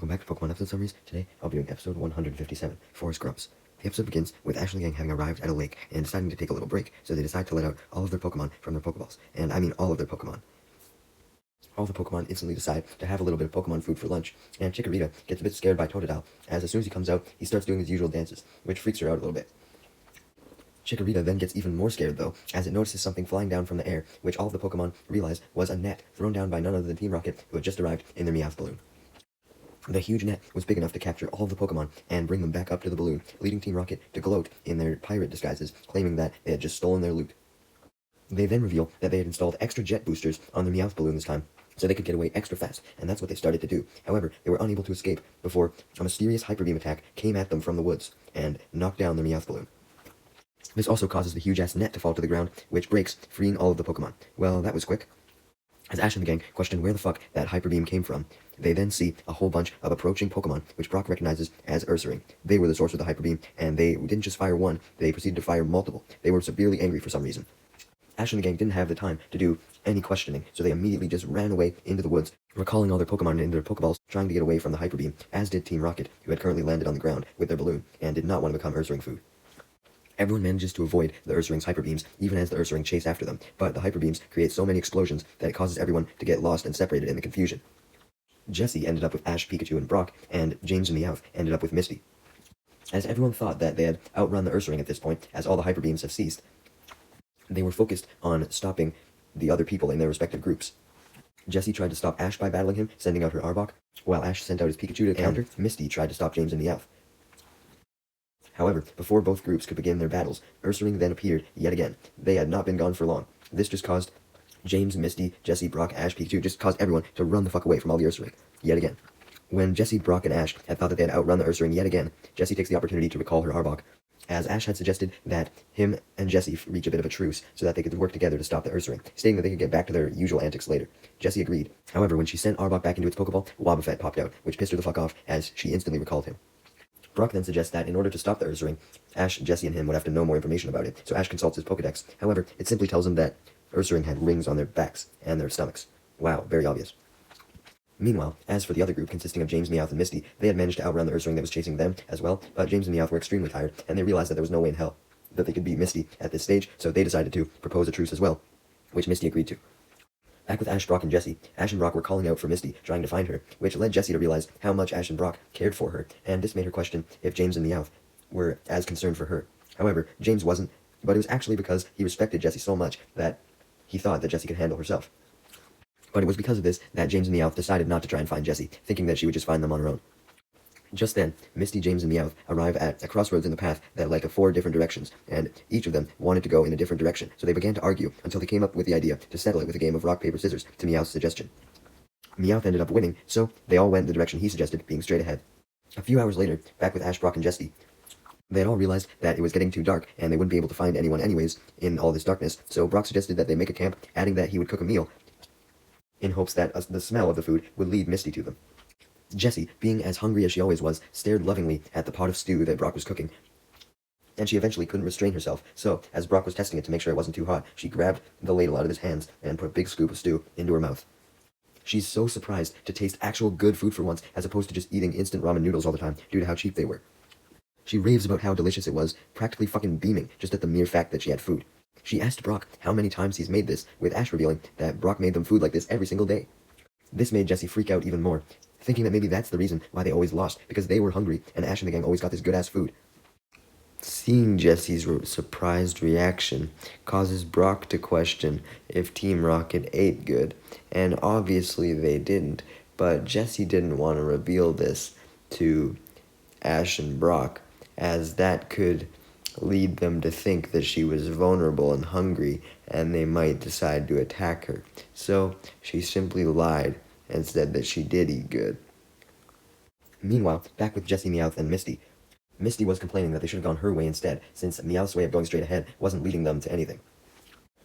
back to Pokemon episode summaries. Today, I'll be doing episode 157, Forest Grumps. The episode begins with Ash and the gang having arrived at a lake and deciding to take a little break, so they decide to let out all of their Pokemon from their Pokeballs. And I mean all of their Pokemon. All the Pokemon instantly decide to have a little bit of Pokemon food for lunch, and Chikorita gets a bit scared by Totodile, as soon as he comes out, he starts doing his usual dances, which freaks her out a little bit. Chikorita then gets even more scared, though, as it notices something flying down from the air, which all of the Pokemon realize was a net thrown down by none other than Team Rocket, who had just arrived in their Meowth balloon. The huge net was big enough to capture all of the Pokemon and bring them back up to the balloon, leading Team Rocket to gloat in their pirate disguises, claiming that they had just stolen their loot. They then reveal that they had installed extra jet boosters on their Meowth balloon this time, so they could get away extra fast, and that's what they started to do. However, they were unable to escape before a mysterious Hyper Beam attack came at them from the woods and knocked down their Meowth balloon. This also causes the huge-ass net to fall to the ground, which breaks, freeing all of the Pokemon. Well, that was quick. As Ash and the gang question where the fuck that Hyper Beam came from, they then see a whole bunch of approaching Pokemon, which Brock recognizes as Ursaring. They were the source of the Hyper Beam, and they didn't just fire one, they proceeded to fire multiple. They were severely angry for some reason. Ash and the gang didn't have the time to do any questioning, so they immediately just ran away into the woods, recalling all their Pokemon into their Pokeballs, trying to get away from the Hyper Beam, as did Team Rocket, who had currently landed on the ground with their balloon, and did not want to become Ursaring food. Everyone manages to avoid the Ursaring's Hyper Beams, even as the Ursaring chase after them, but the Hyper Beams create so many explosions that it causes everyone to get lost and separated in the confusion. Jessie ended up with Ash, Pikachu, and Brock, and James and Meowth ended up with Misty. As everyone thought that they had outrun the Ursaring at this point, as all the Hyper Beams have ceased, they were focused on stopping the other people in their respective groups. Jessie tried to stop Ash by battling him, sending out her Arbok, while Ash sent out his Pikachu to counter. Misty tried to stop James and Meowth. However, before both groups could begin their battles, Ursaring then appeared yet again. They had not been gone for long. This just caused James, Misty, Jessie, Brock, Ash, Pikachu, just caused everyone to run the fuck away from all the Ursaring, yet again. When Jessie, Brock, and Ash had thought that they had outrun the Ursaring yet again, Jessie takes the opportunity to recall her Arbok, as Ash had suggested that him and Jessie reach a bit of a truce so that they could work together to stop the Ursaring, stating that they could get back to their usual antics later. Jessie agreed. However, when she sent Arbok back into its Pokeball, Wobbuffet popped out, which pissed her the fuck off, as she instantly recalled him. Brock then suggests that in order to stop the Ursaring, Ash, Jessie, and him would have to know more information about it, so Ash consults his Pokedex. However, it simply tells him that Ursaring had rings on their backs and their stomachs. Wow, very obvious. Meanwhile, as for the other group consisting of James, Meowth, and Misty, they had managed to outrun the Ursaring that was chasing them as well, but James and Meowth were extremely tired, and they realized that there was no way in hell that they could beat Misty at this stage, so they decided to propose a truce as well, which Misty agreed to. Back with Ash, Brock, and Jessie, Ash and Brock were calling out for Misty, trying to find her, which led Jessie to realize how much Ash and Brock cared for her, and this made her question if James and Meowth were as concerned for her. However, James wasn't, but it was actually because he respected Jessie so much that he thought that Jessie could handle herself. But it was because of this that James and Meowth decided not to try and find Jessie, thinking that she would just find them on her own. Just then, Misty, James, and Meowth arrive at a crossroads in the path that led to 4 different directions, and each of them wanted to go in a different direction, so they began to argue until they came up with the idea to settle it with a game of rock, paper, scissors to Meowth's suggestion. Meowth ended up winning, so they all went the direction he suggested, being straight ahead. A few hours later, back with Ash, Brock, and Jessie, they had all realized that it was getting too dark, and they wouldn't be able to find anyone anyways in all this darkness, so Brock suggested that they make a camp, adding that he would cook a meal, in hopes that the smell of the food would lead Misty to them. Jessie, being as hungry as she always was, stared lovingly at the pot of stew that Brock was cooking, and she eventually couldn't restrain herself, so as Brock was testing it to make sure it wasn't too hot, she grabbed the ladle out of his hands and put a big scoop of stew into her mouth. She's so surprised to taste actual good food for once, as opposed to just eating instant ramen noodles all the time due to how cheap they were. She raves about how delicious it was, practically fucking beaming just at the mere fact that she had food. She asked Brock how many times he's made this, with Ash revealing that Brock made them food like this every single day. This made Jessie freak out even more, thinking that maybe that's the reason why they always lost, because they were hungry, and Ash and the gang always got this good-ass food. Seeing Jessie's surprised reaction causes Brock to question if Team Rocket ate good, and obviously they didn't, but Jessie didn't want to reveal this to Ash and Brock, as that could lead them to think that she was vulnerable and hungry, and they might decide to attack her. So she simply lied and said that she did eat good. Meanwhile, back with Jessie, Meowth, and Misty. Misty was complaining that they should have gone her way instead, since Meowth's way of going straight ahead wasn't leading them to anything.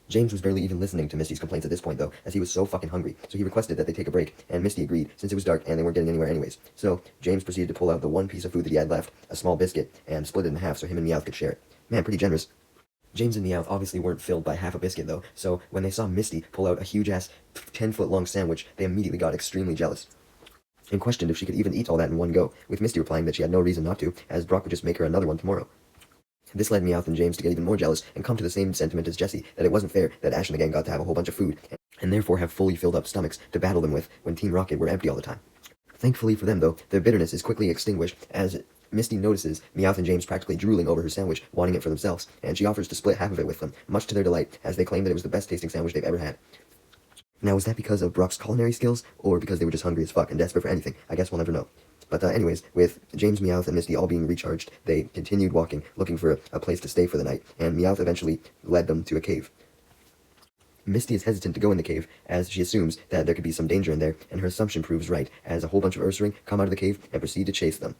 James was barely even listening to Misty's complaints at this point, though, as he was so fucking hungry, so he requested that they take a break, and Misty agreed, since it was dark and they weren't getting anywhere anyways. So, James proceeded to pull out the one piece of food that he had left, a small biscuit, and split it in half so him and Meowth could share it. Man, pretty generous. James and Meowth obviously weren't filled by half a biscuit, though, so when they saw Misty pull out a huge-ass 10-foot-long sandwich, they immediately got extremely jealous. and questioned if she could even eat all that in one go, with Misty replying that she had no reason not to, as Brock would just make her another one tomorrow. This led Meowth and James to get even more jealous and come to the same sentiment as Jessie, that it wasn't fair that Ash and the gang got to have a whole bunch of food, and therefore have fully filled up stomachs to battle them with when Team Rocket were empty all the time. Thankfully for them, though, their bitterness is quickly extinguished as Misty notices Meowth and James practically drooling over her sandwich, wanting it for themselves, and she offers to split half of it with them, much to their delight, as they claim that it was the best tasting sandwich they've ever had. Now, was that because of Brock's culinary skills, or because they were just hungry as fuck and desperate for anything? I guess we'll never know. But anyways, with James, Meowth, and Misty all being recharged, they continued walking, looking for a place to stay for the night, and Meowth eventually led them to a cave. Misty is hesitant to go in the cave, as she assumes that there could be some danger in there, and her assumption proves right, as a whole bunch of Ursaring come out of the cave and proceed to chase them.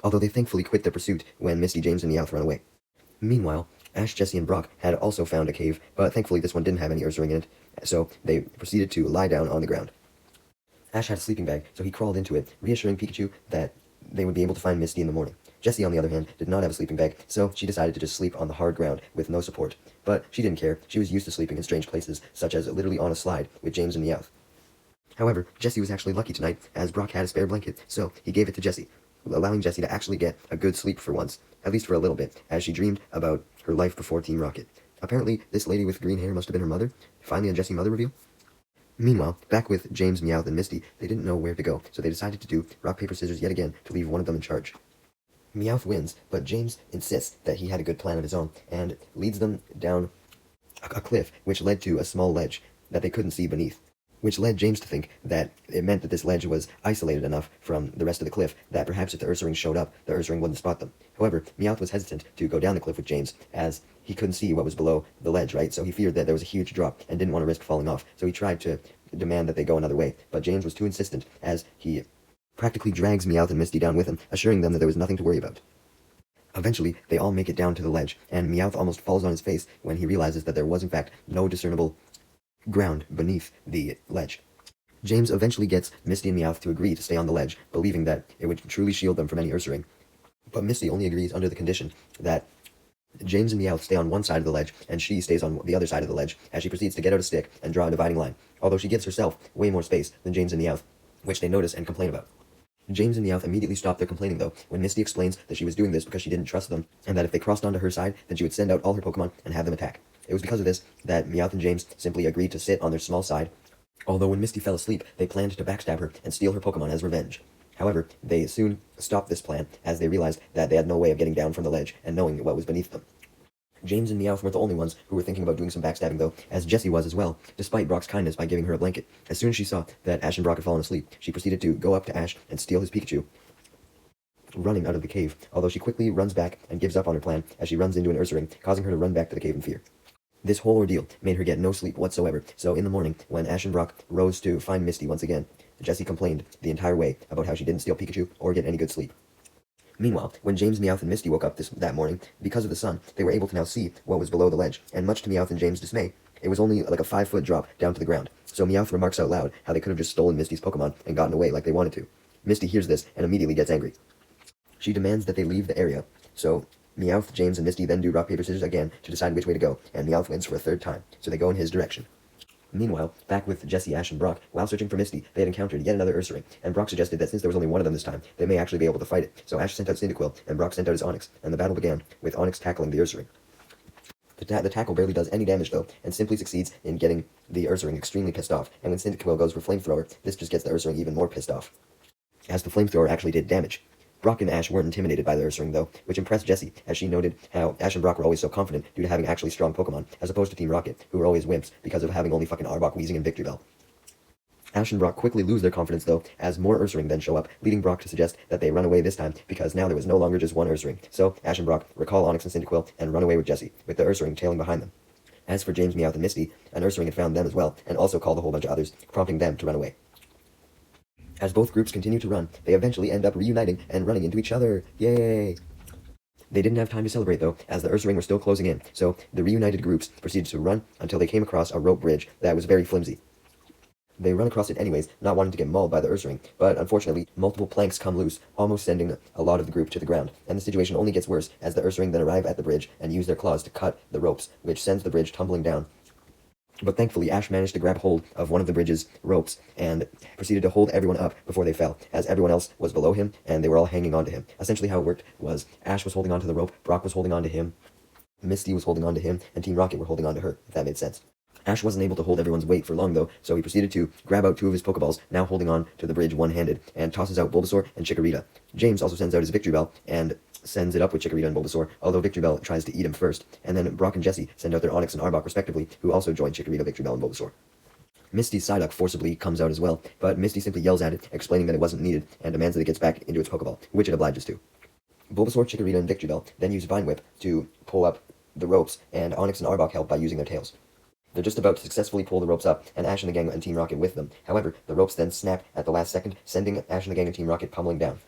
Although they thankfully quit their pursuit when Misty, James, and Meowth run away. Meanwhile, Ash, Jessie, and Brock had also found a cave, but thankfully this one didn't have any Ursaring in it, so they proceeded to lie down on the ground. Ash had a sleeping bag, so he crawled into it, reassuring Pikachu that they would be able to find Misty in the morning. Jessie, on the other hand, did not have a sleeping bag, so she decided to just sleep on the hard ground with no support. But she didn't care. She was used to sleeping in strange places, such as literally on a slide with James and Meowth. However, Jessie was actually lucky tonight, as Brock had a spare blanket, so he gave it to Jessie, allowing Jessie to actually get a good sleep for once, at least for a little bit, as she dreamed about her life before Team Rocket. Apparently, this lady with green hair must have been her mother. Finally a Jessie mother reveal. Meanwhile, back with James, Meowth, and Misty, they didn't know where to go, so they decided to do rock, paper, scissors yet again to leave one of them in charge. Meowth wins, but James insists that he had a good plan of his own, and leads them down a cliff, which led to a small ledge that they couldn't see beneath, which led James to think that it meant that this ledge was isolated enough from the rest of the cliff that perhaps if the Ursaring showed up, the Ursaring wouldn't spot them. However, Meowth was hesitant to go down the cliff with James, as he couldn't see what was below the ledge, right? So he feared that there was a huge drop and didn't want to risk falling off, so he tried to demand that they go another way, but James was too insistent, as he practically drags Meowth and Misty down with him, assuring them that there was nothing to worry about. Eventually, they all make it down to the ledge, and Meowth almost falls on his face when he realizes that there was in fact no discernible ground beneath the ledge. James eventually gets Misty and Meowth to agree to stay on the ledge, believing that it would truly shield them from any Ursaring. But Misty only agrees under the condition that James and Meowth stay on one side of the ledge, and she stays on the other side of the ledge, as she proceeds to get out a stick and draw a dividing line, although she gives herself way more space than James and Meowth, which they notice and complain about. James and Meowth immediately stop their complaining, though, when Misty explains that she was doing this because she didn't trust them, and that if they crossed onto her side, then she would send out all her Pokemon and have them attack. It was because of this that Meowth and James simply agreed to sit on their small side, although when Misty fell asleep, they planned to backstab her and steal her Pokemon as revenge. However, they soon stopped this plan, as they realized that they had no way of getting down from the ledge and knowing what was beneath them. James and Meowth weren't the only ones who were thinking about doing some backstabbing, though, as Jessie was as well, despite Brock's kindness by giving her a blanket. As soon as she saw that Ash and Brock had fallen asleep, she proceeded to go up to Ash and steal his Pikachu, running out of the cave, although she quickly runs back and gives up on her plan as she runs into an Ursaring, causing her to run back to the cave in fear. This whole ordeal made her get no sleep whatsoever, so in the morning, when Ash and Brock rose to find Misty once again, Jessie complained the entire way about how she didn't steal Pikachu or get any good sleep. Meanwhile, when James, Meowth, and Misty woke up that morning, because of the sun, they were able to now see what was below the ledge, and much to Meowth and James' dismay, it was only like a 5-foot drop down to the ground. So Meowth remarks out loud how they could have just stolen Misty's Pokemon and gotten away like they wanted to. Misty hears this and immediately gets angry. She demands that they leave the area, so Meowth, James, and Misty then do rock, paper, scissors again to decide which way to go, and Meowth wins for a third time, so they go in his direction. Meanwhile, back with Jessie, Ash, and Brock, while searching for Misty, they had encountered yet another Ursaring, and Brock suggested that since there was only one of them this time, they may actually be able to fight it. So Ash sent out Cyndaquil, and Brock sent out his Onix, and the battle began, with Onix tackling the Ursaring. The tackle barely does any damage though, and simply succeeds in getting the Ursaring extremely pissed off, and when Cyndaquil goes for Flamethrower, this just gets the Ursaring even more pissed off, as the Flamethrower actually did damage. Brock and Ash weren't intimidated by the Ursaring, though, which impressed Jessie, as she noted how Ash and Brock were always so confident due to having actually strong Pokemon, as opposed to Team Rocket, who were always wimps because of having only fucking Arbok, Weezing, and Victreebel. Ash and Brock quickly lose their confidence, though, as more Ursaring then show up, leading Brock to suggest that they run away this time, because now there was no longer just one Ursaring. So, Ash and Brock recall Onix and Cyndaquil and run away with Jessie, with the Ursaring tailing behind them. As for James, Meowth, and Misty, an Ursaring had found them as well, and also called a whole bunch of others, prompting them to run away. As both groups continue to run, they eventually end up reuniting and running into each other. Yay! They didn't have time to celebrate, though, as the Ursaring were still closing in, so the reunited groups proceeded to run until they came across a rope bridge that was very flimsy. They run across it anyways, not wanting to get mauled by the Ursaring, but unfortunately, multiple planks come loose, almost sending a lot of the group to the ground, and the situation only gets worse as the Ursaring then arrive at the bridge and use their claws to cut the ropes, which sends the bridge tumbling down, But thankfully, Ash managed to grab hold of one of the bridge's ropes and proceeded to hold everyone up before they fell, as everyone else was below him and they were all hanging on to him. Essentially, how it worked was Ash was holding onto the rope, Brock was holding on to him, Misty was holding on to him, and Team Rocket were holding on to her, if that made sense. Ash wasn't able to hold everyone's weight for long, though, so he proceeded to grab out two of his Pokeballs, now holding on to the bridge one-handed, and tosses out Bulbasaur and Chikorita. James also sends out his Victory Bell, and sends it up with Chikorita and Bulbasaur, although Victory Bell tries to eat him first, and then Brock and Jesse send out their Onix and Arbok respectively, who also join Chikorita, Victory Bell, and Bulbasaur. Misty's Psyduck forcibly comes out as well, but Misty simply yells at it, explaining that it wasn't needed, and demands that it gets back into its Pokeball, which it obliges to. Bulbasaur, Chikorita, and Victory Bell then use Vine Whip to pull up the ropes, and Onix and Arbok help by using their tails. They're just about to successfully pull the ropes up, and Ash and the gang and Team Rocket with them. However, the ropes then snap at the last second, sending Ash and the gang and Team Rocket pummeling down.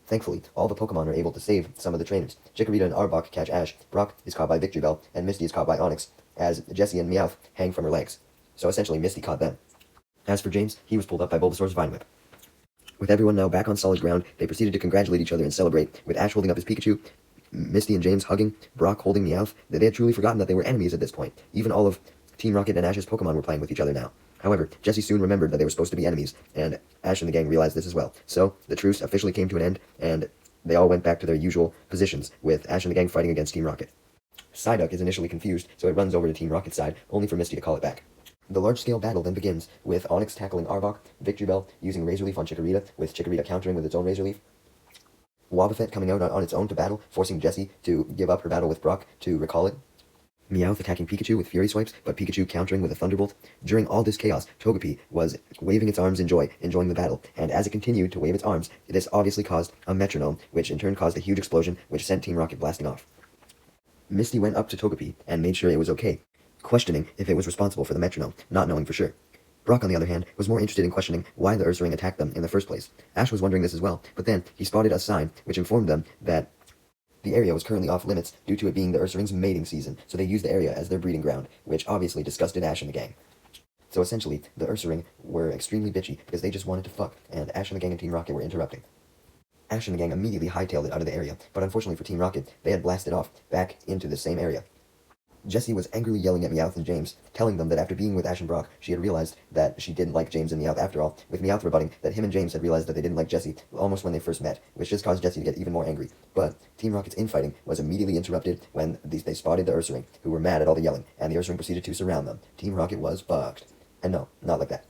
Thankfully, all the Pokemon are able to save some of the trainers. Chikorita and Arbok catch Ash, Brock is caught by Victory Bell, and Misty is caught by Onix, as Jessie and Meowth hang from her legs. So essentially, Misty caught them. As for James, he was pulled up by Bulbasaur's Vine Whip. With everyone now back on solid ground, they proceeded to congratulate each other and celebrate, with Ash holding up his Pikachu, Misty and James hugging, Brock holding Meowth. They had truly forgotten that they were enemies at this point. Even all of Team Rocket and Ash's Pokemon were playing with each other now. However, Jessie soon remembered that they were supposed to be enemies, and Ash and the gang realized this as well. So, the truce officially came to an end, and they all went back to their usual positions, with Ash and the gang fighting against Team Rocket. Psyduck is initially confused, so it runs over to Team Rocket's side, only for Misty to call it back. The large-scale battle then begins, with Onix tackling Arbok, Victory Bell using Razor Leaf on Chikorita, with Chikorita countering with its own Razor Leaf, Wobbuffet coming out on its own to battle, forcing Jessie to give up her battle with Brock to recall it, Meowth attacking Pikachu with Fury Swipes, but Pikachu countering with a Thunderbolt. During all this chaos, Togepi was waving its arms in joy, enjoying the battle, and as it continued to wave its arms, this obviously caused a metronome, which in turn caused a huge explosion, which sent Team Rocket blasting off. Misty went up to Togepi and made sure it was okay, questioning if it was responsible for the metronome, not knowing for sure. Brock, on the other hand, was more interested in questioning why the Ursaring attacked them in the first place. Ash was wondering this as well, but then he spotted a sign which informed them that the area was currently off limits due to it being the Ursaring's mating season, so they used the area as their breeding ground, which obviously disgusted Ash and the gang. So essentially, the Ursaring were extremely bitchy because they just wanted to fuck, and Ash and the gang and Team Rocket were interrupting. Ash and the gang immediately hightailed it out of the area, but unfortunately for Team Rocket, they had blasted off back into the same area. Jessie was angrily yelling at Meowth and James, telling them that after being with Ash and Brock, she had realized that she didn't like James and Meowth after all, with Meowth rebutting that him and James had realized that they didn't like Jessie almost when they first met, which just caused Jessie to get even more angry. But Team Rocket's infighting was immediately interrupted when they spotted the Ursaring, who were mad at all the yelling, and the Ursaring proceeded to surround them. Team Rocket was fucked. And no, not like that.